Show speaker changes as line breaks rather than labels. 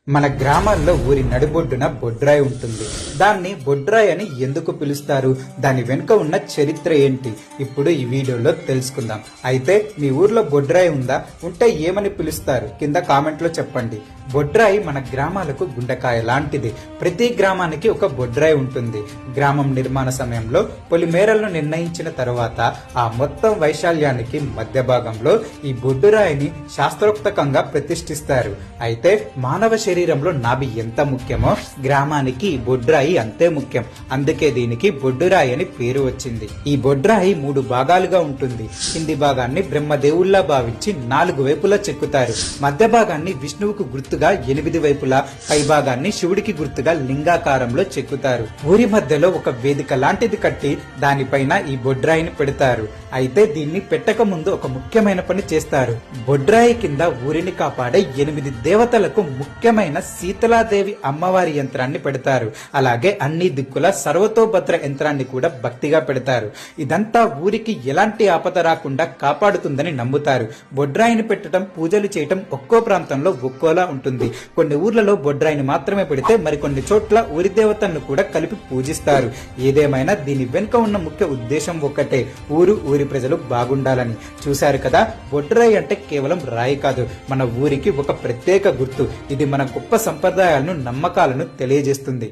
మన గ్రామాల్లో ఊరి నడిబొడ్డున బొడ్రాయి ఉంటుంది. దాన్ని బొడ్రాయి అని ఎందుకు పిలుస్తారు, దాని వెనుక ఉన్న చరిత్ర ఏంటి, ఇప్పుడు ఈ వీడియోలో తెలుసుకుందాం. అయితే మీ ఊర్లో బొడ్రాయి ఉందా, ఉంటే ఏమని పిలుస్తారు కింద కామెంట్లో చెప్పండి. బొడ్రాయి మన గ్రామాలకు గుండెకాయ లాంటిది. ప్రతి గ్రామానికి ఒక బొడ్రాయి ఉంటుంది. గ్రామం నిర్మాణ సమయంలో పొలిమేరలను నిర్ణయించిన తర్వాత ఆ మొత్తం వైశాల్యానికి మధ్య భాగంలో ఈ బొడ్డురాయిని శాస్త్రోక్తకంగా ప్రతిష్ఠిస్తారు. అయితే మానవ శరీరంలో నాభి ఎంత ముఖ్యమో గ్రామానికి ఈ బొడ్రాయి అంతే ముఖ్యం. అందుకే దీనికి బొడ్డురాయి అని పేరు వచ్చింది. ఈ బొడ్రాయి 3 భాగాలుగా ఉంటుంది. కింది భాగాన్ని బ్రహ్మదేవుల్లా భావించి 4 వైపులా చెక్కుతారు. మధ్య భాగాన్ని విష్ణువుకు గుర్తుగా 8 వైపులా, పై భాగాన్ని శివుడికి గుర్తుగా లింగాకారంలో చెక్కుతారు. ఊరి మధ్యలో ఒక వేదిక లాంటిది కట్టి దానిపైన ఈ బొడ్రాయిని పెడతారు. అయితే దీన్ని పెట్టక ముందు ఒక ముఖ్యమైన పని చేస్తారు. బొడ్రాయి కింద ఊరిని కాపాడే 8 దేవతలకు ముఖ్యమైన శీతలాదేవి అమ్మవారి యంత్రాన్ని పెడతారు. అలాగే అన్ని దిక్కుల సర్వతోభద్ర యంత్రాన్ని కూడా భక్తిగా పెడతారు. ఇదంతా ఊరికి ఎలాంటి ఆపద రాకుండా కాపాడుతుందని నమ్ముతారు. బొడ్రాయిని పెట్టడం, పూజలు చేయటం ఒక్కో ప్రాంతంలో ఒక్కోలా ఉంటుంది. కొన్ని ఊర్లలో బొడ్రాయిని మాత్రమే పెడితే మరికొన్ని చోట్ల ఊరి దేవతలను కూడా కలిపి పూజిస్తారు. ఏదేమైనా దీని వెనుక ఉన్న ముఖ్య ఉద్దేశం ఒక్కటే, ఊరి ప్రజలు బాగుండాలని. చూశారు కదా, బొడ్రాయి అంటే కేవలం రాయి కాదు, మన ఊరికి ఒక ప్రత్యేక గుర్తు. ఇది మన గొప్ప సంప్రదాయాలను, నమ్మకాలను తెలియజేస్తుంది.